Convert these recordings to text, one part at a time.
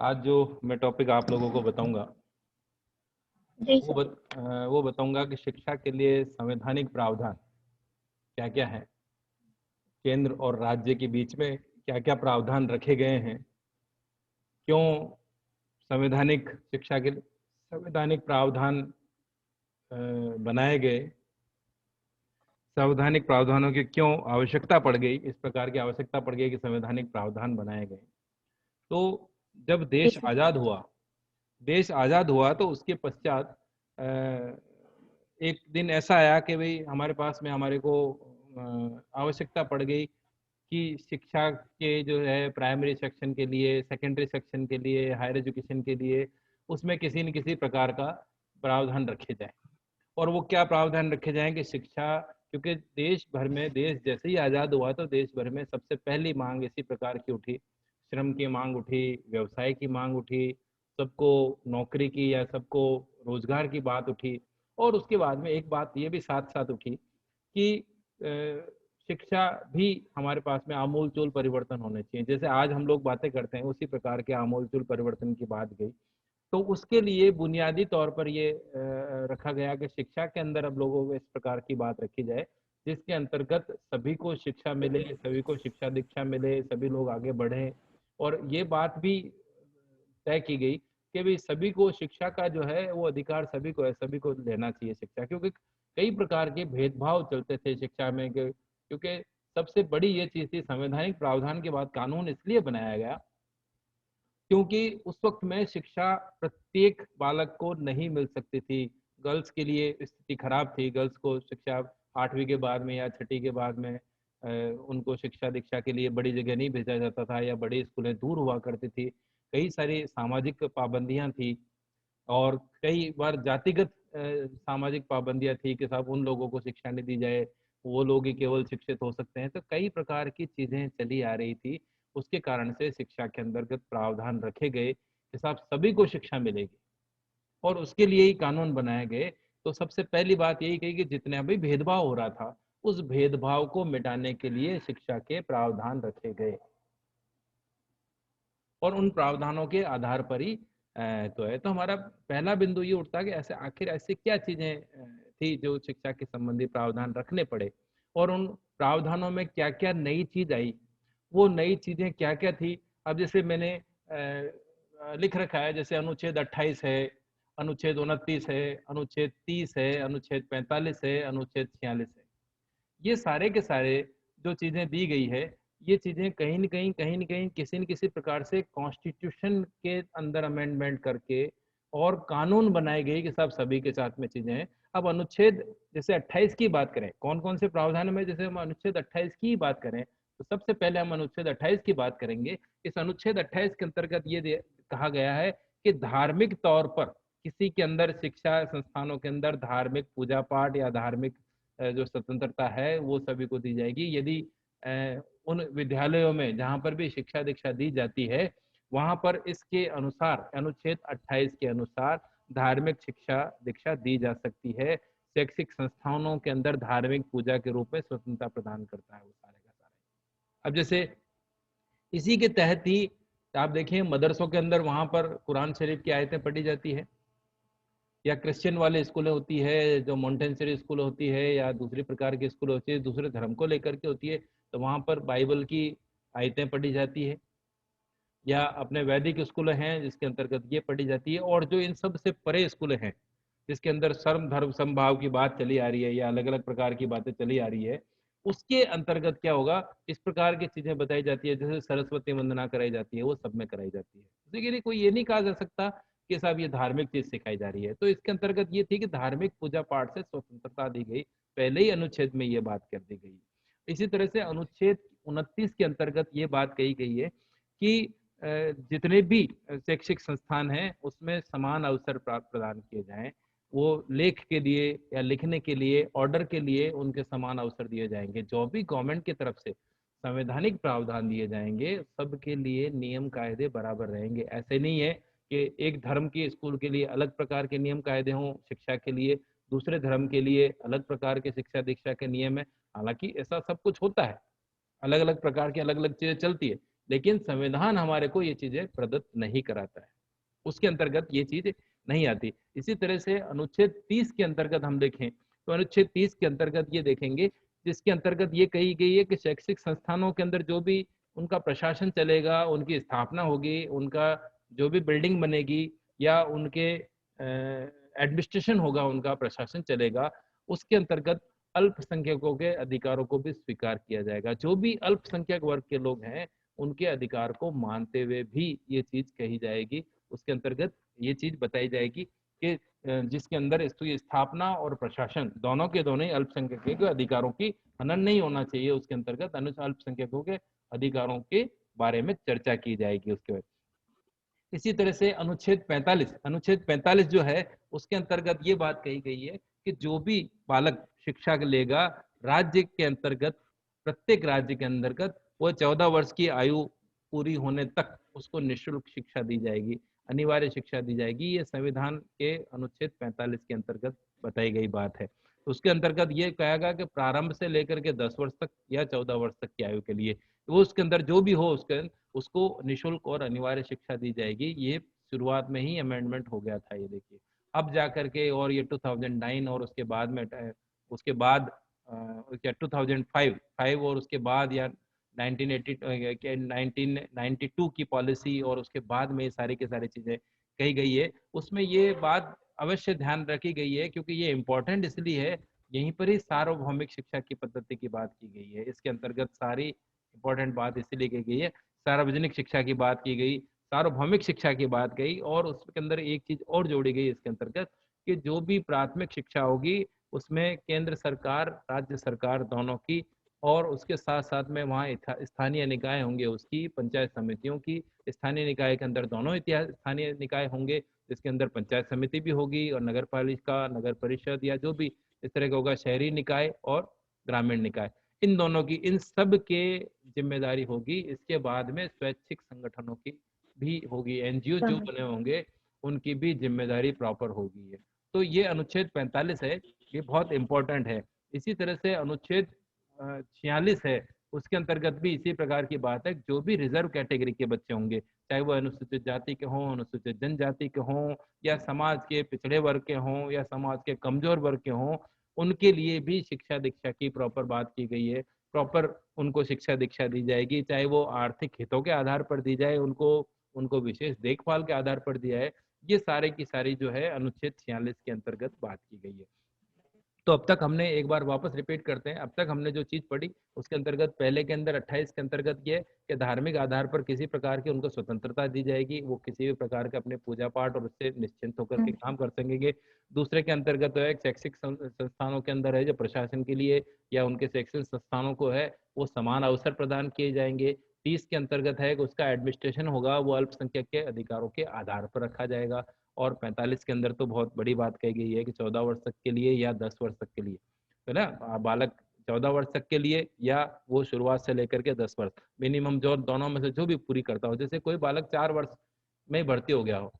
आज जो मैं टॉपिक आप लोगों को बताऊंगा जी वो सर। वो बताऊंगा कि शिक्षा के लिए संवैधानिक प्रावधान क्या क्या है, केंद्र और राज्य के बीच में क्या क्या प्रावधान रखे गए हैं, क्यों संवैधानिक शिक्षा के संवैधानिक प्रावधान बनाए गए, संवैधानिक प्रावधानों की क्यों आवश्यकता पड़ गई, इस प्रकार की आवश्यकता पड़ गई कि संवैधानिक प्रावधान बनाए गए। तो जब जी देश सर। आज़ाद हुआ, तो उसके पश्चात एक दिन ऐसा आया कि भाई हमारे पास में हमारे को आवश्यकता पड़ गई कि शिक्षा के जो है प्राइमरी सेक्शन के लिए, सेकेंडरी सेक्शन के लिए, हायर एजुकेशन के लिए उसमें किसी न किसी प्रकार का प्रावधान रखे जाए। और वो क्या प्रावधान रखे जाएं कि शिक्षा, क्योंकि देश भर में, देश जैसे ही आज़ाद हुआ तो देश भर में सबसे पहली मांग इसी प्रकार की उठी, श्रम की मांग उठी, व्यवसाय की मांग उठी, सबको नौकरी की या सबको रोजगार की बात उठी। और उसके बाद में एक बात ये भी साथ साथ उठी कि शिक्षा भी हमारे पास में आमूलचूल परिवर्तन होने चाहिए। जैसे आज हम लोग बातें करते हैं उसी प्रकार के आमूलचूल परिवर्तन की बात गई। तो उसके लिए बुनियादी तौर पर ये रखा गया कि शिक्षा के अंदर अब लोगों को इस प्रकार की बात रखी जाए जिसके अंतर्गत सभी को शिक्षा मिले, सभी को शिक्षा दीक्षा मिले, सभी लोग आगे बढ़ें। और ये बात भी तय की गई कि भाई सभी को शिक्षा का जो है वो अधिकार सभी को है, सभी को लेना चाहिए शिक्षा। क्योंकि कई प्रकार के भेदभाव चलते थे शिक्षा में क्योंकि सबसे बड़ी ये चीज थी, संवैधानिक प्रावधान के बाद कानून इसलिए बनाया गया क्योंकि उस वक्त में शिक्षा प्रत्येक बालक को नहीं मिल सकती थी। गर्ल्स के लिए स्थिति खराब थी, गर्ल्स को शिक्षा 8वीं के बाद में या 6ठी के बाद में उनको शिक्षा दीक्षा के लिए बड़ी जगह नहीं भेजा जाता था, या बड़ी स्कूलें दूर हुआ करती थी। कई सारी सामाजिक पाबंदियां थी और कई बार जातिगत सामाजिक पाबंदियां थी कि साहब उन लोगों को शिक्षा नहीं दी जाए, वो लोग ही केवल शिक्षित हो सकते हैं। तो कई प्रकार की चीजें चली आ रही थी, उसके कारण से शिक्षा के अंतर्गत प्रावधान रखे गए कि साहब सभी को शिक्षा मिलेगी और उसके लिए ही कानून बनाए गए। तो सबसे पहली बात यही कही कि जितने अभी भेदभाव हो रहा था उस भेदभाव को मिटाने के लिए शिक्षा के प्रावधान रखे गए और उन प्रावधानों के आधार पर ही तो है। तो हमारा पहला बिंदु ये उठता है कि ऐसे आखिर ऐसी क्या चीजें थी जो शिक्षा के संबंधी प्रावधान रखने पड़े और उन प्रावधानों में क्या क्या नई चीज आई, वो नई चीजें क्या क्या थी। अब जैसे मैंने लिख रखा है, जैसे अनुच्छेद 28 है, अनुच्छेद 29 है, अनुच्छेद 30 है, अनुच्छेद 45 है, अनुच्छेद 46 है। ये सारे के सारे जो चीजें दी गई है, ये चीजें कहीं न कहीं किसी न किसी प्रकार से कॉन्स्टिट्यूशन के अंदर अमेंडमेंट करके और कानून बनाए गए कि सब सभी के साथ में चीजें हैं। अब अनुच्छेद जैसे 28 की बात करें, कौन कौन से प्रावधान में, जैसे हम अनुच्छेद 28 की बात करें तो सबसे पहले हम अनुच्छेद 28 की बात करेंगे। इस अनुच्छेद 28 के अंतर्गत ये कहा गया है कि धार्मिक तौर पर किसी के अंदर, शिक्षा संस्थानों के अंदर धार्मिक पूजा पाठ या धार्मिक जो स्वतंत्रता है वो सभी को दी जाएगी। यदि उन विद्यालयों में जहाँ पर भी शिक्षा दीक्षा दी जाती है वहाँ पर इसके अनुसार, अनुच्छेद 28 के अनुसार धार्मिक शिक्षा दीक्षा दी जा सकती है। शैक्षिक संस्थानों के अंदर धार्मिक पूजा के रूप में स्वतंत्रता प्रदान करता है वो सारे का सारे। अब जैसे इसी के तहत ही आप देखिए मदरसों के अंदर वहाँ पर कुरान शरीफ की आयतें पढ़ी जाती है, या क्रिश्चियन वाले स्कूलें होती है, जो मॉन्टेसरी स्कूल होती है या दूसरी प्रकार की स्कूल होती है, दूसरे धर्म को लेकर के होती है, तो वहाँ पर बाइबल की आयतें पढ़ी जाती है। या अपने वैदिक स्कूल हैं जिसके अंतर्गत ये पढ़ी जाती है। और जो इन सब से परे स्कूल हैं जिसके अंदर सर्व धर्म समभाव की बात चली आ रही है या अलग अलग प्रकार की बातें चली आ रही है, उसके अंतर्गत क्या होगा, इस प्रकार की चीजें बताई जाती है। जैसे सरस्वती वंदना कराई जाती है, वो सब में कराई जाती है। उसी के लिए कोई ये नहीं कहा जा सकता कि साहब ये धार्मिक चीज सिखाई जा रही है। तो इसके अंतर्गत ये थी कि धार्मिक पूजा पाठ से स्वतंत्रता दी गई, पहले ही अनुच्छेद में ये बात कर दी गई। इसी तरह से अनुच्छेद 29 के अंतर्गत ये बात कही गई है कि जितने भी शैक्षिक संस्थान हैं उसमें समान अवसर प्रदान किए जाएं। वो लेख के लिए या लिखने के लिए, ऑर्डर के लिए उनके समान अवसर दिए जाएंगे। जो भी गवर्नमेंट की तरफ से संवैधानिक प्रावधान दिए जाएंगे सबके लिए नियम कायदे बराबर रहेंगे। ऐसे नहीं है कि एक धर्म के स्कूल के लिए अलग प्रकार के नियम कायदे हों, शिक्षा के लिए दूसरे धर्म के लिए अलग प्रकार के शिक्षा दीक्षा के नियम है। हालांकि ऐसा सब कुछ होता है, अलग अलग प्रकार की अलग अलग चीजें चलती है, लेकिन संविधान हमारे को ये चीजें प्रदत्त नहीं कराता है, उसके अंतर्गत ये चीज नहीं आती। इसी तरह से अनुच्छेद 30 के अंतर्गत हम देखें तो अनुच्छेद 30 के अंतर्गत ये देखेंगे, जिसके अंतर्गत ये कही गई है कि शैक्षिक संस्थानों के अंदर जो भी उनका प्रशासन चलेगा, उनकी स्थापना होगी, उनका जो भी बिल्डिंग बनेगी या उनके एडमिनिस्ट्रेशन होगा, उनका प्रशासन चलेगा, उसके अंतर्गत अल्पसंख्यकों के अधिकारों को भी स्वीकार किया जाएगा। जो भी अल्पसंख्यक वर्ग के लोग हैं उनके अधिकार को मानते हुए भी ये चीज कही जाएगी, उसके अंतर्गत ये चीज बताई जाएगी कि जिसके अंदर इसकी स्थापना और प्रशासन दोनों के दोनों ही अल्पसंख्यकों के अधिकारों की हनन नहीं होना चाहिए, उसके अंतर्गत अल्पसंख्यकों के अधिकारों के बारे में चर्चा की जाएगी उसके बाद। इसी तरह से अनुच्छेद 45 जो है उसके अंतर्गत ये बात कही गई है कि जो भी बालक शिक्षा लेगा राज्य के अंतर्गत, प्रत्येक राज्य के अंतर्गत वो 14 वर्ष की आयु पूरी होने तक उसको निःशुल्क शिक्षा दी जाएगी, अनिवार्य शिक्षा दी जाएगी। ये संविधान के अनुच्छेद 45 के अंतर्गत बताई गई बात है। तो उसके अंतर्गत ये कहा गया कि प्रारंभ से लेकर के 10 वर्ष तक या 14 वर्ष तक की आयु के लिए वो उसके अंदर जो भी हो उसको निःशुल्क और अनिवार्य शिक्षा दी जाएगी। ये शुरुआत में ही अमेंडमेंट हो गया था, ये देखिए अब जा करके, और ये 2009 और उसके बाद में उसके बाद 2005 और उसके बाद या 1992 की पॉलिसी और उसके बाद में सारी की सारी चीजें कही गई है। उसमें ये बात अवश्य ध्यान रखी गई है क्योंकि ये इम्पोर्टेंट इसलिए है, यहीं पर ही सार्वभौमिक शिक्षा की पद्धति की बात की गई है। इसके अंतर्गत सारी इंपॉर्टेंट बात इसलिए की गई है, सार्वजनिक शिक्षा की बात की गई, सार्वभौमिक शिक्षा की बात गई, और उसके अंदर एक चीज और जोड़ी गई इसके अंतर्गत कि जो भी प्राथमिक शिक्षा होगी उसमें केंद्र सरकार राज्य सरकार दोनों की, और उसके साथ साथ में वहाँ स्थानीय निकाय होंगे, उसकी पंचायत समितियों की, स्थानीय निकाय के अंदर दोनों स्थानीय निकाय होंगे, जिसके अंदर पंचायत समिति भी होगी और नगर पालिका, नगर परिषद या जो भी इस तरह का होगा, शहरी निकाय और ग्रामीण निकाय, इन दोनों की, इन सब के जिम्मेदारी होगी। इसके बाद में स्वैच्छिक संगठनों की भी होगी, एनजीओ जो बने होंगे उनकी भी जिम्मेदारी प्रॉपर होगी है। तो ये अनुच्छेद 45 है, ये बहुत इंपॉर्टेंट है। इसी तरह से अनुच्छेद 46 है, उसके अंतर्गत भी इसी प्रकार की बात है, जो भी रिजर्व कैटेगरी के बच्चे होंगे, चाहे वो अनुसूचित जाति के हों, अनुसूचित जनजाति के हों, या समाज के पिछड़े वर्ग के हों, या समाज के कमजोर वर्ग के हों, उनके लिए भी शिक्षा दीक्षा की प्रॉपर बात की गई है। प्रॉपर उनको शिक्षा दीक्षा दी जाएगी, चाहे वो आर्थिक हितों के आधार पर दी जाए, उनको उनको विशेष देखभाल के आधार पर दिया है। ये सारे की सारी जो है अनुच्छेद 46 के अंतर्गत बात की गई है। तो अब तक हमने, एक बार वापस रिपीट करते हैं, अब तक हमने जो चीज पढ़ी उसके अंतर्गत पहले के अंदर 28 के अंतर्गत ये कि धार्मिक आधार पर किसी प्रकार की उनको स्वतंत्रता दी जाएगी, वो किसी भी प्रकार के अपने पूजा पाठ और उससे निश्चिंत होकर के काम कर सकेंगे। दूसरे के अंतर्गत तो है शैक्षिक संस्थानों के अंदर है जो प्रशासन के लिए या उनके शैक्षिक संस्थानों को है वो समान अवसर प्रदान किए जाएंगे। 30 के अंतर्गत है कि उसका एडमिनिस्ट्रेशन होगा वो अल्पसंख्यक के अधिकारों के आधार पर रखा जाएगा। और 45 के अंदर तो बहुत बड़ी बात कही गई है कि 14 वर्ष तक के लिए या 10 वर्ष तक के लिए, है ना, बालक 14 वर्ष तक के लिए या वो शुरुआत से लेकर के 10 वर्ष, मिनिमम जो दोनों में से जो भी पूरी करता हो, जैसे कोई बालक 4 वर्ष में भर्ती हो गया हो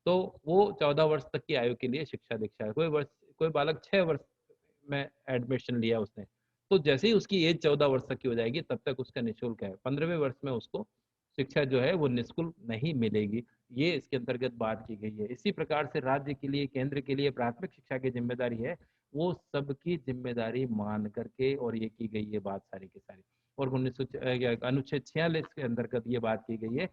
तो वो 14 वर्ष तक की आयु के लिए शिक्षा दीक्षा है। कोई बालक 6 वर्ष में एडमिशन लिया उसने, तो जैसे ही उसकी एज 14 वर्ष तक की हो जाएगी तब तक उसका निःशुल्क है, 15वें वर्ष में उसको शिक्षा जो है वो निःशुल्क नहीं मिलेगी। ये इसके अंतर्गत बात की गई है। इसी प्रकार से राज्य के लिए, केंद्र के लिए प्राथमिक शिक्षा की जिम्मेदारी है, वो सबकी जिम्मेदारी मान करके और ये की गई है बात सारी की सारी। और अनुच्छेद 46 के अंतर्गत ये बात की गई है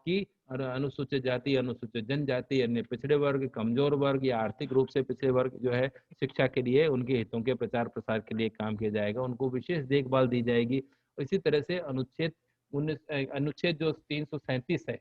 कि अनुसूचित जाति, अनुसूचित जनजाति, अन्य पिछड़े वर्ग, कमजोर वर्ग या आर्थिक रूप से पिछड़े वर्ग जो है शिक्षा के लिए उनके हितों के प्रचार प्रसार के लिए काम किया जाएगा, उनको विशेष देखभाल दी जाएगी। इसी तरह से अनुच्छेद जो 337 है,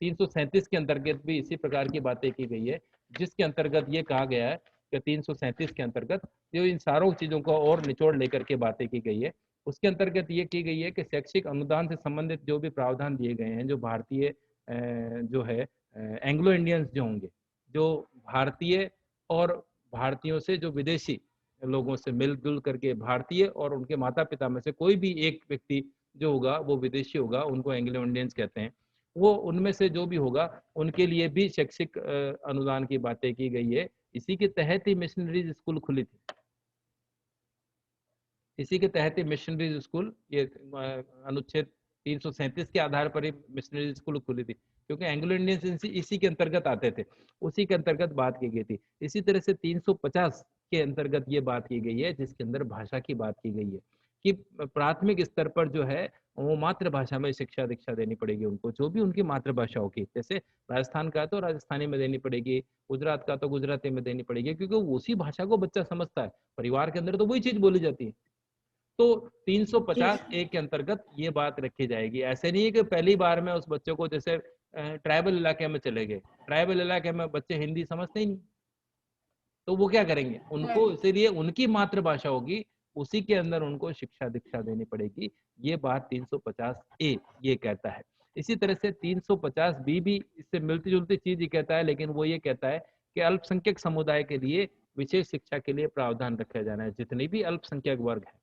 337 के अंतर्गत भी इसी प्रकार की बातें की गई है, जिसके अंतर्गत ये कहा गया है कि 337 के अंतर्गत जो इन सारों चीजों को और निचोड़ लेकर के बातें की गई है, उसके अंतर्गत ये की गई है कि शैक्षिक अनुदान से संबंधित जो भी प्रावधान दिए गए हैं, जो भारतीय जो है एंग्लो इंडियंस जो होंगे, जो भारतीय और भारतीयों से जो विदेशी लोगों से मिलजुल करके, भारतीय और उनके माता पिता में से कोई भी एक व्यक्ति जो होगा वो विदेशी होगा, उनको एंग्लो इंडियंस कहते हैं, वो उनमें से जो भी होगा उनके लिए भी शैक्षिक अनुदान की बातें की गई है। इसी के तहत ही मिशनरीज स्कूल खुली थी, इसी के तहत ही मिशनरीज स्कूल, ये अनुच्छेद 337 के आधार पर ही मिशनरी स्कूल खुली थी, क्योंकि एंग्लो इंडियंस इसी के अंतर्गत आते थे, उसी के अंतर्गत बात की गई थी। इसी तरह से 350 के अंतर्गत ये बात की गई है, जिसके अंदर भाषा की बात की गई है कि प्राथमिक स्तर पर जो है वो मातृभाषा में शिक्षा दीक्षा देनी पड़ेगी उनको, जो भी उनकी मातृभाषा होगी। जैसे राजस्थान का है तो राजस्थानी में देनी पड़ेगी, गुजरात का तो गुजराती में देनी पड़ेगी, क्योंकि उसी भाषा को बच्चा समझता है, परिवार के अंदर तो वही चीज बोली जाती है। तो जी 350 ए के अंतर्गत ये बात रखी जाएगी। ऐसे नहीं है कि पहली बार में उस बच्चे को, जैसे ट्राइबल इलाके में चले गए, ट्राइबल इलाके में बच्चे हिंदी समझते ही नहीं, तो वो क्या करेंगे, उनको इसीलिए उनकी मातृभाषा होगी, उसी के अंदर उनको शिक्षा दीक्षा देनी पड़ेगी। ये बात 350 ए ये कहता है। इसी तरह से 350 बी भी इससे मिलती जुलती चीज ही कहता है, लेकिन वो ये कहता है कि अल्पसंख्यक समुदाय के लिए विशेष शिक्षा के लिए प्रावधान रखा जाना है। जितने भी अल्पसंख्यक वर्ग है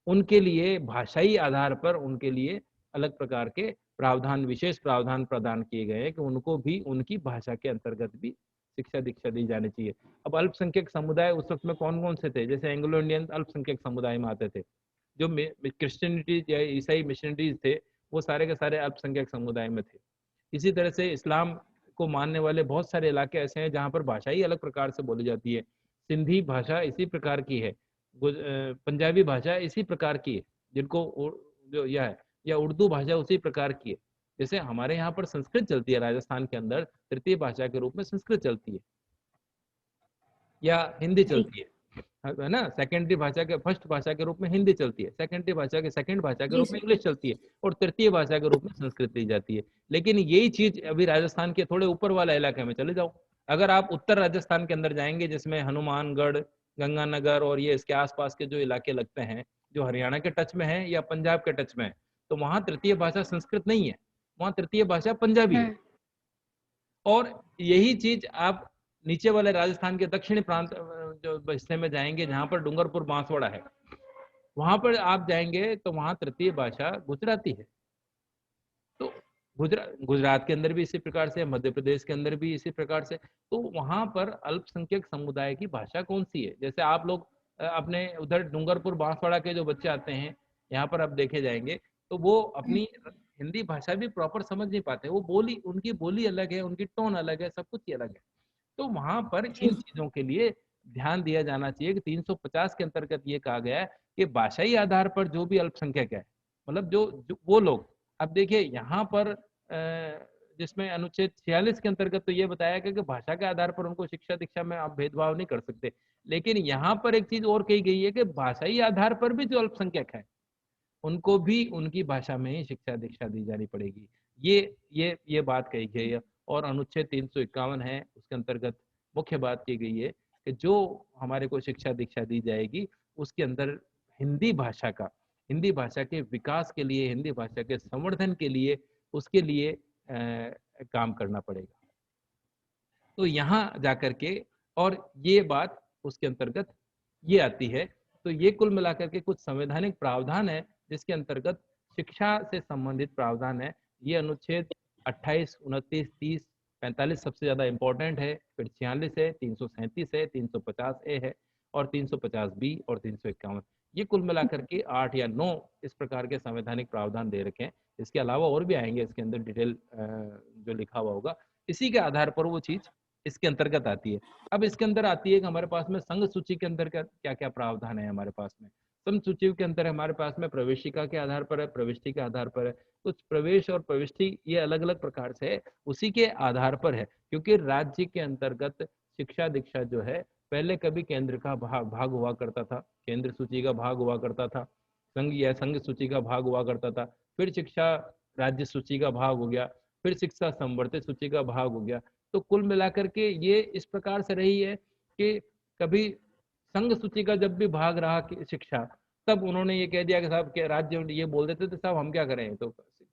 उनके लिए भाषाई आधार पर उनके लिए अलग प्रकार के प्रावधान, विशेष प्रावधान प्रदान किए गए हैं कि उनको भी उनकी भाषा के अंतर्गत भी शिक्षा दीक्षा दी जानी चाहिए। अब अल्पसंख्यक समुदाय उस वक्त में कौन कौन से थे, जैसे एंग्लो इंडियन अल्पसंख्यक समुदाय में आते थे, जो क्रिश्चियनिटी या ईसाई मिशनरीज थे वो सारे के सारे अल्पसंख्यक समुदाय में थे। इसी तरह से इस्लाम को मानने वाले बहुत सारे इलाके ऐसे हैं जहाँ पर भाषा ही अलग प्रकार से बोली जाती है। सिंधी भाषा इसी प्रकार की है, पंजाबी भाषा इसी प्रकार की है, जिनको जो यह है, या उर्दू भाषा उसी प्रकार की है। जैसे हमारे यहाँ पर संस्कृत चलती है, राजस्थान के अंदर तृतीय भाषा के रूप में संस्कृत चलती है या हिंदी जी चलती है ना। सेकेंडरी भाषा के फर्स्ट भाषा के रूप में हिंदी चलती है, सेकेंडरी भाषा के सेकंड भाषा के जी रूप में सर। इंग्लिश चलती है, और तृतीय भाषा के रूप में संस्कृत ली जाती है। लेकिन यही चीज अभी राजस्थान के थोड़े ऊपर वाला इलाके में चले जाओ, अगर आप उत्तर राजस्थान के अंदर जाएंगे, जिसमें हनुमानगढ़, गंगानगर और ये इसके आसपास के जो इलाके लगते हैं, जो हरियाणा के टच में है या पंजाब के टच में है, तो वहां तृतीय भाषा संस्कृत नहीं है, वहां तृतीय भाषा पंजाबी है। हम्म। और यही चीज आप नीचे वाले राजस्थान के दक्षिणी प्रांत जो हिस्से में जाएंगे, जहां पर डूंगरपुर बांसवाड़ा है, वहां पर आप जाएंगे तो वहां तृतीय भाषा गुजराती है। तो गुजरात के अंदर भी इसी प्रकार से, मध्य प्रदेश के अंदर भी इसी प्रकार से। तो वहां पर अल्पसंख्यक समुदाय की भाषा कौन सी है, जैसे आप लोग अपने उधर डूंगरपुर बांसवाड़ा के जो बच्चे आते हैं यहाँ पर आप देखे जाएंगे, तो वो अपनी हिंदी भाषा भी प्रॉपर समझ नहीं पाते, वो बोली, उनकी बोली अलग है, उनकी टोन अलग है, सब कुछ ही अलग है। तो वहां पर इन जी चीजों के लिए ध्यान दिया जाना चाहिए कि 350 के अंतर्गत ये कहा गया है कि भाषाई आधार पर जो भी अल्पसंख्यक है, मतलब जो वो लोग, अब देखिए यहाँ पर जिसमें अनुच्छेद 46 के अंतर्गत तो ये बताया गया कि भाषा के आधार पर उनको शिक्षा दीक्षा में आप भेदभाव नहीं कर सकते, लेकिन यहाँ पर एक चीज और कही गई है कि भाषाई आधार पर भी जो अल्पसंख्यक है उनको भी उनकी भाषा में ही शिक्षा दीक्षा दी जानी पड़ेगी। ये बात कही गई है। और अनुच्छेद 351 है, उसके अंतर्गत मुख्य बात की गई है कि जो हमारे को शिक्षा दीक्षा दी जाएगी उसके अंदर हिंदी भाषा का, हिंदी भाषा के विकास के लिए, हिंदी भाषा के संवर्धन के लिए, उसके लिए काम करना पड़ेगा। तो यहाँ जाकर के, और ये बात उसके अंतर्गत ये आती है। तो ये कुल मिलाकर के कुछ संवैधानिक प्रावधान है जिसके अंतर्गत शिक्षा से संबंधित प्रावधान है। ये अनुच्छेद 28, 29, 30, 45 सबसे ज्यादा इंपॉर्टेंट है, फिर 46 है, 337 है, 350 ए है, और 350 बी और 351। ये कुल मिलाकर के 8 या 9 इस प्रकार के संवैधानिक प्रावधान दे रखे हैं। इसके अलावा और भी आएंगे इसके अंदर डिटेल जो लिखा हुआ होगा, इसी के आधार पर वो चीज इसके अंतर्गत आती है। अब इसके अंदर आती है कि हमारे पास में संघ सूची के अंदर क्या क्या प्रावधान है हमारे पास में। संघ सूची के अंदर हमारे पास में प्रवेशिका के आधार पर है, प्रविष्टि के आधार पर है। कुछ प्रवेश और प्रविष्टि ये अलग अलग प्रकार से है, उसी के आधार पर है, क्योंकि राज्य के अंतर्गत शिक्षा दीक्षा जो है पहले कभी केंद्र का भाग हुआ करता था, केंद्र सूची का भाग हुआ करता था, संघ या संघ सूची का भाग हुआ करता था, फिर शिक्षा राज्य सूची का भाग हो गया, फिर शिक्षा संवर्धित सूची का भाग हो गया। तो कुल मिलाकर के ये इस प्रकार से रही है कि कभी संघ सूची का जब भी भाग रहा कि शिक्षा, तब उन्होंने ये कह दिया कि साहब के राज्य ये बोल देते थे साहब हम क्या करें, तो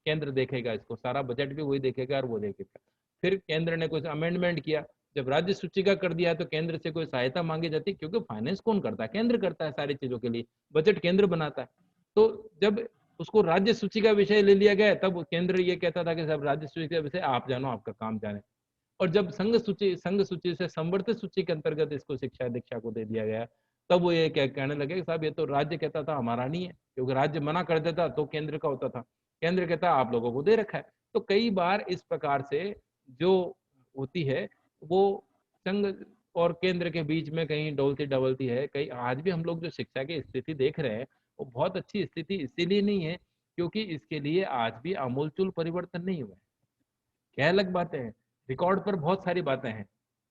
केंद्र देखेगा इसको, सारा बजट भी वही देखेगा और वो देखेगा। फिर केंद्र ने कुछ अमेंडमेंट किया, जब राज्य सूची का कर दिया तो केंद्र से कोई सहायता मांगी जाती, क्योंकि फाइनेंस कौन करता है, केंद्र करता है सारी चीजों के लिए, बजट केंद्र बनाता है। तो जब उसको राज्य सूची का विषय ले लिया गया, तब केंद्र ये कहता था कि साहब राज्य सूची का विषय आप जानो, आपका काम जाने। और जब संघ सूची से संवर्धित सूची के अंतर्गत इसको शिक्षा दीक्षा को दे दिया गया, तब वो ये क्या कहने लगे कि साहब ये तो राज्य कहता था हमारा नहीं है, क्योंकि राज्य मना कर देता तो केंद्र का होता था, केंद्र कहता है आप लोगों को दे रखा है। तो कई बार इस प्रकार से जो होती है वो संघ और केंद्र के बीच में कहीं डोलती डबलती है। कहीं आज भी हम लोग जो शिक्षा की स्थिति देख रहे हैं वो बहुत अच्छी स्थिति इसीलिए नहीं है क्योंकि इसके लिए आज भी आमूलचूल परिवर्तन नहीं हुआ है। क्या अलग बातें हैं, रिकॉर्ड पर बहुत सारी बातें हैं।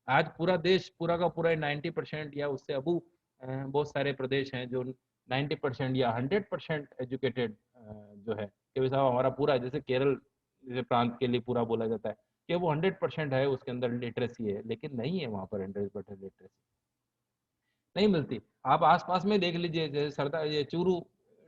आज पूरा देश पूरा का पूरा 90% या उससे अबू बहुत सारे प्रदेश हैं जो 90% या 100% एजुकेटेड जो है कि साहब हमारा पूरा जैसे केरल जैसे प्रांत के लिए पूरा बोला जाता है कि वो 100% है उसके अंदर लिटरेसी है, लेकिन नहीं है वहाँ पर 100% लिटरेसी नहीं मिलती। आप आसपास में देख लीजिए जैसे सरदार ये चूरू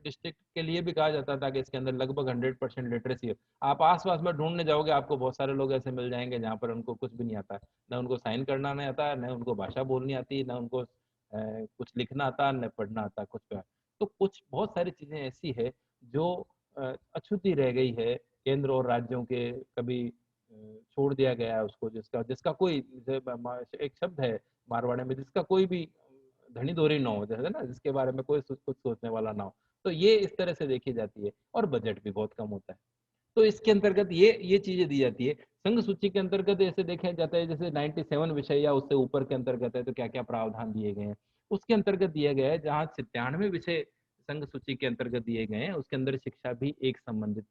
डिस्ट्रिक्ट के लिए भी कहा जाता था कि इसके अंदर लगभग 100% लिटरेसी है। आप आसपास में ढूंढने जाओगे आपको बहुत सारे लोग ऐसे मिल जाएंगे जहाँ पर उनको कुछ भी नहीं आता, न उनको साइन करना नहीं आता, न उनको भाषा बोलनी आती, न उनको कुछ लिखना आता, न पढ़ना आता कुछ का। तो कुछ बहुत सारी चीजें ऐसी है जो अछूती रह गई है केंद्र और राज्यों के कभी छोड़ दिया गया है उसको जिसका जिसका कोई एक शब्द है मारवाड़ी में जिसका कोई भी धनी दोरी ना हो जैसे ना जिसके बारे में कोई कुछ सोचने वाला ना हो। तो ये इस तरह से देखी जाती है और बजट भी बहुत कम होता है। तो इसके अंतर्गत ये चीजें दी जाती है। संघ सूची के अंतर्गत ऐसे देखा जाता है जैसे 97 विषय या उससे ऊपर के अंतर्गत है तो क्या क्या प्रावधान दिए गए हैं उसके अंतर्गत दिया गया है। जहाँ 97 विषय संघ सूची के अंतर्गत दिए गए हैं उसके अंदर शिक्षा भी एक संबंधित।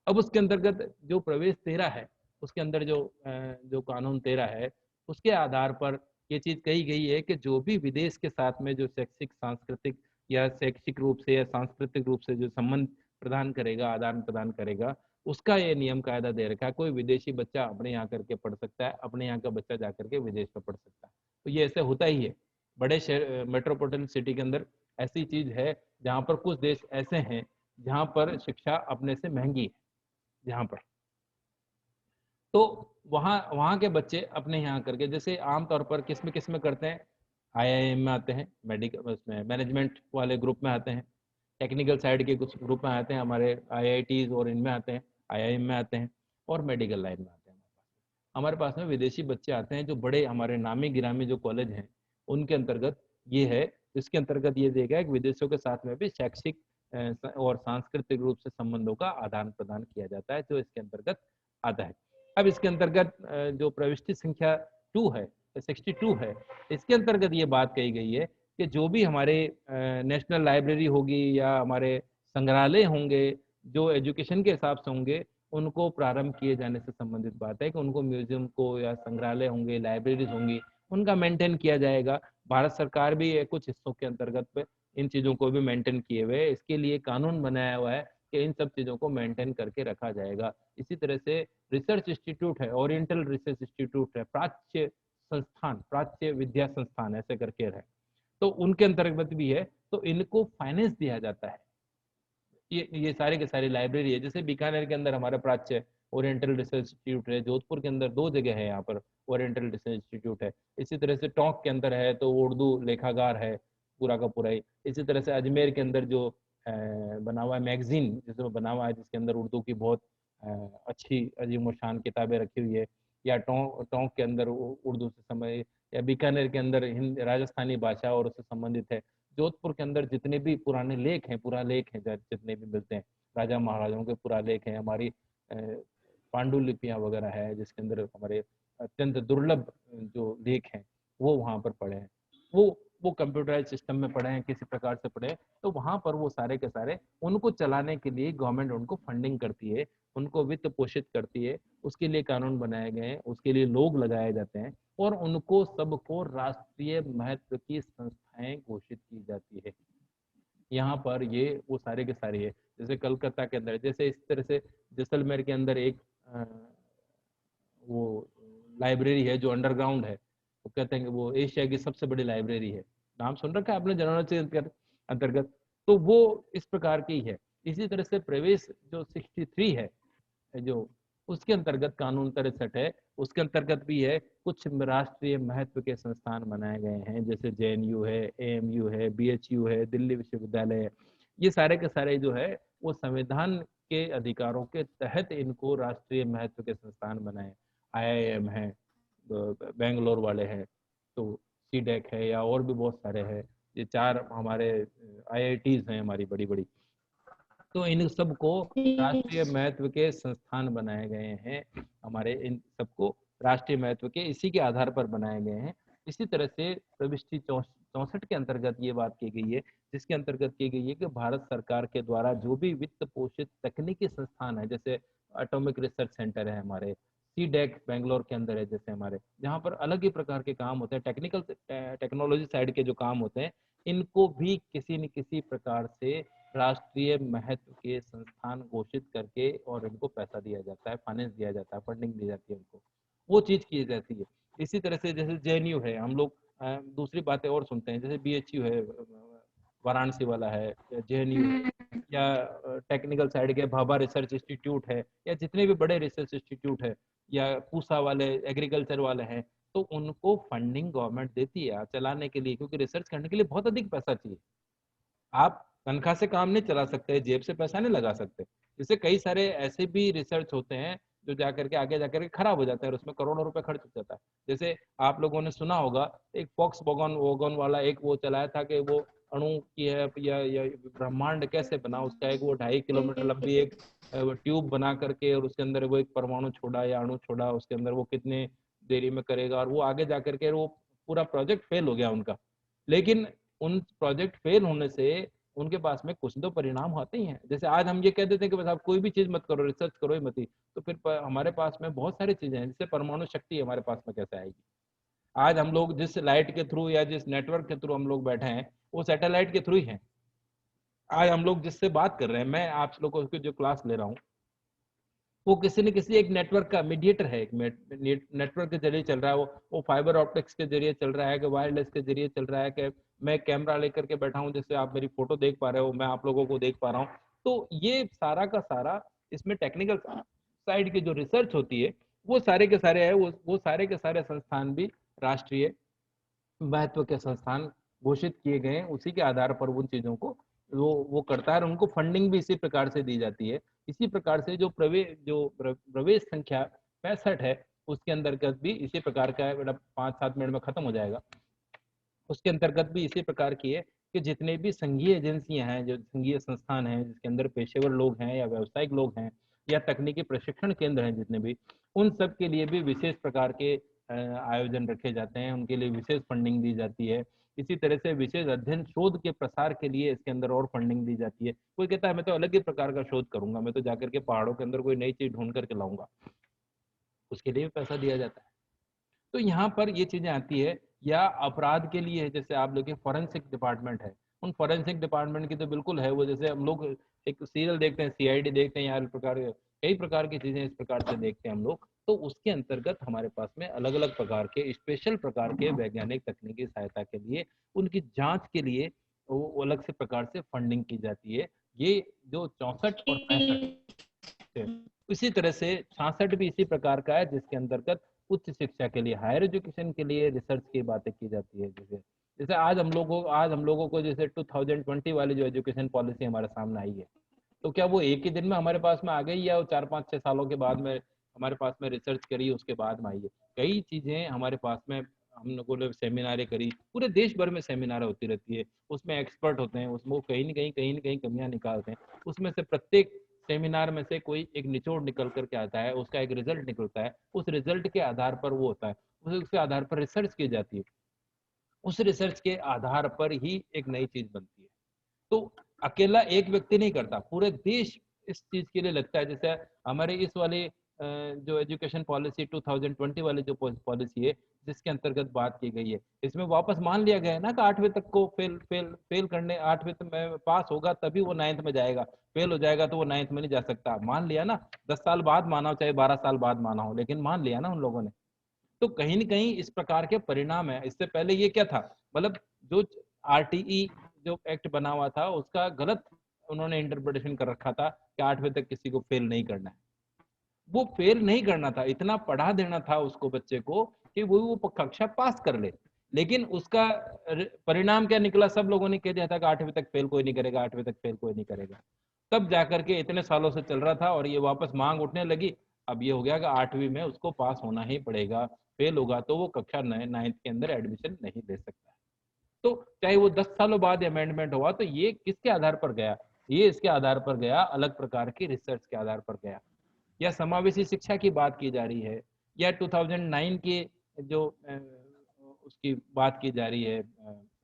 अब उसके अंतर्गत जो प्रवेश 13 है उसके अंदर जो कानून 13 है उसके आधार पर ये चीज कही गई है कि जो भी विदेश के साथ में जो शैक्षिक सांस्कृतिक या शैक्षिक रूप से या सांस्कृतिक रूप से जो संबंध प्रदान करेगा आदान प्रदान करेगा उसका ये नियम कायदा दे रखा है। कोई विदेशी बच्चा अपने यहाँ करके पढ़ सकता है, अपने यहाँ का बच्चा जा करके विदेश में पढ़ सकता है। तो ये ऐसे होता ही है बड़े शहर मेट्रोपॉलिटन सिटी के अंदर ऐसी चीज है जहाँ पर कुछ देश ऐसे हैं जहाँ पर शिक्षा अपने से महंगी है जहाँ पर। तो वहाँ वहाँ के बच्चे अपने यहाँ करके जैसे आमतौर पर किस में करते हैं, आईआईएम में आते हैं, मेडिकल उसमें मैनेजमेंट वाले ग्रुप में आते हैं, टेक्निकल साइड के कुछ ग्रुप में आते हैं, हमारे आईआईटीज और इनमें आते हैं, आईआईएम में आते हैं और मेडिकल लाइन में आते हैं। हमारे पास में विदेशी बच्चे आते हैं जो बड़े हमारे नामी गिरामी जो कॉलेज हैं उनके अंतर्गत ये है। इसके अंतर्गत ये देखा है कि विदेशों के साथ में भी शैक्षिक और सांस्कृतिक रूप से संबंधों का आदान प्रदान किया जाता है जो इसके अंतर्गत आता है। अब इसके अंतर्गत जो प्रविष्टि संख्या 2 है 62 है इसके अंतर्गत ये बात कही गई है कि जो भी हमारे नेशनल लाइब्रेरी होगी या हमारे संग्रहालय होंगे जो एजुकेशन के हिसाब से होंगे उनको प्रारंभ किए जाने से संबंधित बात है कि उनको म्यूजियम को या संग्रहालय होंगे लाइब्रेरीज होंगी उनका मेंटेन किया जाएगा। भारत सरकार भी कुछ हिस्सों के अंतर्गत पे इन चीजों को भी मेंटेन किए हुए है। इसके लिए कानून बनाया हुआ है कि इन सब चीजों को मेंटेन करके रखा जाएगा। इसी तरह से रिसर्च इंस्टीट्यूट है, ओरिएंटल रिसर्च इंस्टीट्यूट है, प्राच्य संस्थान, प्राच्य विद्या संस्थान ऐसे करके है तो उनके अंतर्गत भी है। तो इनको फाइनेंस दिया जाता है। ये सारे के सारी लाइब्रेरी है जैसे बीकानेर के अंदर हमारा प्राच्य ओरिएंटल रिसर्च इंस्टीट्यूट है, जोधपुर के अंदर 2 जगह है यहाँ पर ओरिएंटल रिसर्च इंस्टीट्यूट है। इसी तरह से टोंक के अंदर है तो उर्दू लेखागार है पूरा का पूरा ही। इसी तरह से अजमेर के अंदर जो बना हुआ है मैगजीन जिसमें बना हुआ है जिसके अंदर उर्दू की बहुत अच्छी अजीम शान किताबें रखी हुई है। या टोंक के अंदर उर्दू से समय या बीकानेर के अंदर राजस्थानी भाषा और उससे संबंधित है। जोधपुर के अंदर जितने भी पुराने लेख हैं पुरा लेख हैं जितने भी मिलते हैं राजा महाराजाओं के पुरा लेख हैं, हमारी पांडुलिपियां वगैरह है जिसके अंदर हमारे अत्यंत दुर्लभ जो लेख हैं वो वहाँ पर पड़े हैं। वो कंप्यूटराइज सिस्टम में पढ़े हैं किसी प्रकार से पढ़े हैं तो वहाँ पर वो सारे के सारे उनको चलाने के लिए गवर्नमेंट उनको फंडिंग करती है, उनको वित्त पोषित करती है। उसके लिए कानून बनाए गए हैं, उसके लिए लोग लगाए जाते हैं और उनको सबको राष्ट्रीय महत्व की संस्थाएं घोषित की जाती है। यहाँ पर ये वो सारे के सारे है जैसे कलकत्ता के अंदर जैसे इस तरह से जैसलमेर के अंदर एक वो लाइब्रेरी है जो अंडरग्राउंड है। वो कहते हैं कि वो एशिया की सबसे बड़ी लाइब्रेरी है, नाम सुन रखा है आपने जनरल के अंतर्गत। तो वो इस प्रकार की है। इसी तरह से प्रवेश जो 63 है जो उसके अंतर्गत कानून 63 है उसके अंतर्गत भी है कुछ राष्ट्रीय महत्व के संस्थान बनाए गए हैं जैसे जेएनयू है, एएमयू है, बीएचयू है, दिल्ली विश्वविद्यालय है। ये सारे के सारे जो है वो संविधान के अधिकारों के तहत इनको राष्ट्रीय महत्व के संस्थान बनाए। आईआईएम है, बेंगलोर वाले हैं, तो सीडेक है या और भी बहुत सारे हैं। ये 4 हमारे आईआईटीज हैं हमारी बड़ी बड़ी। तो इन सबको राष्ट्रीय जी। महत्व के संस्थान बनाए गए हैं। हमारे इन सबको राष्ट्रीय महत्व के इसी के आधार पर बनाए गए हैं। इसी तरह से प्रविष्टि 64 के अंतर्गत ये बात की गई है, जिसके अंतर्गत की गई है कि भारत सरकार के द्वारा जो भी वित्त पोषित तकनीकी संस्थान है, जैसे एटॉमिक रिसर्च सेंटर है हमारे, सीडेक बैंगलोर के अंदर है जैसे हमारे, जहाँ पर अलग ही प्रकार के काम होते हैं, टेक्नोलॉजी साइड के जो काम होते हैं, इनको भी किसी न किसी प्रकार से राष्ट्रीय महत्व के संस्थान घोषित करके और इनको पैसा दिया जाता है, फाइनेंस दिया जाता है, फंडिंग दी जाती है उनको, वो चीज की जाती है। इसी तरह से जैसे जेएनयू है, हम लोग दूसरी बातें और सुनते हैं, जैसे बीएचयू है, वाराणसी वाला है, या जेएनयू है, हम्म। या टेक्निकल साइड के भाभा रिसर्च इंस्टीट्यूट है, या जितने भी बड़े रिसर्च इंस्टीट्यूट है, या पूसा वाले एग्रीकल्चर वाले हैं, तो उनको फंडिंग गवर्नमेंट देती है चलाने के लिए, क्योंकि रिसर्च करने के लिए बहुत अधिक पैसा चाहिए। आप तनख्वाह से काम नहीं चला सकते, जेब से पैसा नहीं लगा सकते। जैसे कई सारे ऐसे भी रिसर्च होते हैं जो जाकर के आगे जाकर के खराब हो जाता है और उसमें करोड़ों रुपए खर्च हो जाता है। जैसे आप लोगों ने सुना होगा, एक फॉक्स वॉगन वॉगन वाला एक वो चलाया था कि वो अणु की है या ब्रह्मांड कैसे बना, उसका एक वो 2.5 किलोमीटर लंबी एक ट्यूब बना करके, और उसके अंदर वो एक परमाणु छोड़ा या अणु छोड़ा, उसके अंदर वो कितने देरी में करेगा, और वो आगे जाकर के वो पूरा प्रोजेक्ट फेल हो गया उनका। लेकिन उन प्रोजेक्ट फेल होने से उनके पास में कुछ तो परिणाम आते ही हैं। जैसे आज हम ये कह देते हैं कि बस आप कोई भी चीज मत करो, रिसर्च करो ही मत ही, तो फिर हमारे पास में बहुत सारी चीजें हैं, जैसे परमाणु शक्ति हमारे पास में कैसे आएगी। आज हम लोग जिस लाइट के थ्रू या जिस नेटवर्क के थ्रू हम लोग बैठे हैं, वो सैटेलाइट के थ्रू ही हैं। आज हम लोग जिससे बात कर रहे हैं, मैं आप लोगों को जो क्लास ले रहा हूँ, वो किसी न किसी एक नेटवर्क का मीडिएटर है, एक नेटवर्क के जरिए चल रहा है, वो फाइबर ऑप्टिक्स के जरिए चल रहा है, कि वायरलेस के जरिए चल रहा है, कि मैं कैमरा लेकर के बैठा हूँ, जैसे आप मेरी फोटो देख पा रहे हो, मैं आप लोगों को देख पा रहा हूँ। तो ये सारा का सारा इसमें टेक्निकल साइड की जो रिसर्च होती है, वो सारे के सारे है, वो सारे के सारे संस्थान भी राष्ट्रीय महत्व के संस्थान घोषित किए गए हैं। उसी के आधार पर उन चीजों को वो करता है, और उनको फंडिंग भी इसी प्रकार से दी जाती है। इसी प्रकार से जो प्रवेश संख्या 65 है, उसके अंतर्गत भी इसी प्रकार का है। बेटा 5-7 मिनट में खत्म हो जाएगा। उसके अंतर्गत भी इसी प्रकार की है कि जितने भी संघीय एजेंसियां हैं, जो संघीय संस्थान हैं, जिसके अंदर पेशेवर लोग हैं या व्यावसायिक लोग हैं या तकनीकी प्रशिक्षण केंद्र हैं जितने भी, उन सब के लिए भी विशेष प्रकार के आयोजन रखे जाते हैं, उनके लिए विशेष फंडिंग दी जाती है। इसी तरह से विशेष अध्ययन शोध के प्रसार के लिए इसके अंदर और फंडिंग दी जाती है। कोई कहता है मैं तो अलग ही प्रकार का शोध करूंगा, मैं तो जाकर के पहाड़ों के अंदर कोई नई चीज ढूंढ करके लाऊंगा, उसके लिए भी पैसा दिया जाता है। तो यहाँ पर ये चीजें आती है। या अपराध के लिए है, जैसे आप लोग के फॉरेंसिक डिपार्टमेंट है, उन फॉरेंसिक डिपार्टमेंट की तो बिल्कुल है वो, जैसे हम लोग एक सीरियल देखते हैं, सीआईडी देखते हैं, या प्रकार कई प्रकार की चीजें इस प्रकार से देखते हैं हम लोग, तो उसके अंतर्गत हमारे पास में अलग अलग प्रकार के स्पेशल प्रकार के वैज्ञानिक तकनीकी सहायता के लिए, उनकी जांच के लिए वो अलग से प्रकार से फंडिंग की जाती है। ये जो 64 और 65 है, इसी तरह से 66 भी इसी प्रकार का है, जिसके अंतर्गत उच्च शिक्षा के लिए, हायर एजुकेशन के लिए रिसर्च की बातें की जाती है। जैसे जैसे आज हम लोगों को जैसे 2020 वाली जो एजुकेशन पॉलिसी हमारे सामने आई है, तो क्या वो एक ही दिन में हमारे पास में आ गई, या वो 4-5-6 सालों के बाद में हमारे पास में रिसर्च करी उसके बाद में आई है? कई चीजें हमारे पास में, हम लोगों ने सेमिनारें करी, पूरे देश भर में सेमिनार होती रहती है, उसमें एक्सपर्ट होते हैं, उसमें वो कहीं न कहीं कमियां निकालते हैं। उसमें से प्रत्येक सेमिनार में से कोई एक निचोड़ निकल करके आता है, उसका एक रिजल्ट निकलता है, उस रिजल्ट के आधार पर वो होता है, उसके आधार पर रिसर्च की जाती है, उस रिसर्च के आधार पर ही एक नई चीज बनती है। तो अकेला एक व्यक्ति नहीं करता, पूरे देश इस चीज के लिए लगता है। जैसे हमारे इस वाले जो एजुकेशन पॉलिसी 2020 वाली जो पॉलिसी है, जिसके अंतर्गत बात की गई है, इसमें वापस मान लिया गया है ना कि 8वीं तक को फेल करने, 8वीं तक में पास होगा तभी वो 9th में जाएगा, फेल हो जाएगा तो वो 9th में नहीं जा सकता। मान लिया ना, 10 साल बाद माना हो चाहे 12 साल बाद माना हो, लेकिन मान लिया ना उन लोगों ने। तो कहीं न कहीं इस प्रकार के परिणाम है। इससे पहले ये क्या था, मतलब जो आरटीई जो एक्ट बना हुआ था, उसका गलत उन्होंने इंटरप्रिटेशन कर रखा था कि 8वीं तक किसी को फेल नहीं करना है। वो फेल नहीं करना था, इतना पढ़ा देना था उसको, बच्चे को, कि वो कक्षा पास कर ले। लेकिन उसका परिणाम क्या निकला, सब लोगों ने कह दिया था कि 8वीं तक फेल कोई नहीं करेगा, 8वीं तक फेल कोई नहीं करेगा। तब जाकर के इतने सालों से चल रहा था और ये वापस मांग उठने लगी। अब ये हो गया कि 8वीं में उसको पास होना ही पड़ेगा, फेल होगा तो वो कक्षा 9th के अंदर एडमिशन नहीं ले सकता। तो चाहे वो 10 सालों बाद अमेंडमेंट हुआ, तो ये किसके आधार पर गया? ये इसके आधार पर गया, अलग प्रकार की रिसर्च के आधार पर गया। या समावेशी शिक्षा की बात की जा रही है, या 2009 के जो उसकी बात की जा रही है,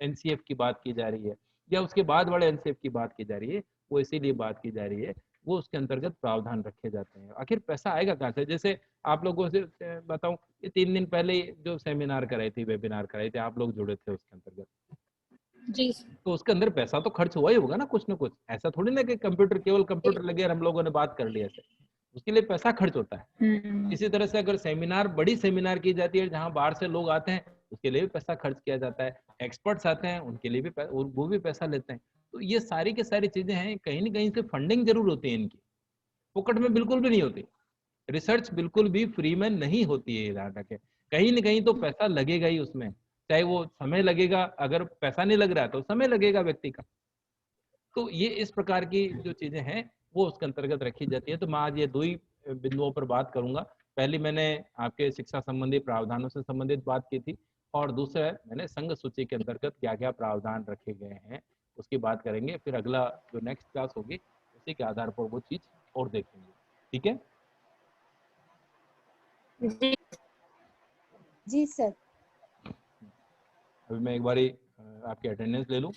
एनसीएफ की बात की जा रही है, या उसके बाद वाले एनसीएफ की बात की जा रही है, वो इसीलिए बात की जा रही है, वो उसके अंतर्गत प्रावधान रखे जाते हैं। आखिर पैसा आएगा कहाँ से? जैसे आप लोगों से बताऊं, ये 3 दिन पहले जो सेमिनार कराई थी, वेबिनार कराई थी, आप लोग जुड़े थे उसके अंतर्गत, जी तो उसके अंदर पैसा तो खर्च हुआ ही होगा ना कुछ ना कुछ। ऐसा थोड़ी ना कि कंप्यूटर, केवल कंप्यूटर लगे और हम लोगों ने बात कर ली ऐसे, उसके लिए पैसा खर्च होता है। हम्म इसी तरह से अगर सेमिनार, बड़ी सेमिनार की जाती है जहां बाहर से लोग आते हैं, उसके लिए भी पैसा खर्च किया जाता है। एक्सपर्ट्स आते हैं, उनके लिए भी वो भी पैसा लेते हैं। तो ये सारी की सारी चीजें हैं, कहीं ना कहीं से फंडिंग जरूर होती है इनकी, फोकट में बिल्कुल भी नहीं होती। रिसर्च बिल्कुल भी फ्री में नहीं होती है, याद रखें। कहीं ना कहीं तो पैसा लगेगा ही उसमें, चाहे वो समय लगेगा, अगर पैसा नहीं लग रहा है तो समय लगेगा व्यक्ति का। तो ये इस प्रकार की जो चीजें हैं वो उसके अंतर्गत रखी जाती है। तो मैं आज ये दो ही बिंदुओं पर बात करूंगा। पहली मैंने आपके शिक्षा संबंधी प्रावधानों से संबंधित बात की थी, और दूसरा मैंने संघ सूची के अंतर्गत क्या क्या प्रावधान रखे गए हैं उसकी बात करेंगे। फिर अगला जो नेक्स्ट क्लास होगी उसी के आधार पर वो चीज और देखेंगे। ठीक है? जी जी सर। अभी मैं एक बारी आपकी अटेंडेंस ले लूं।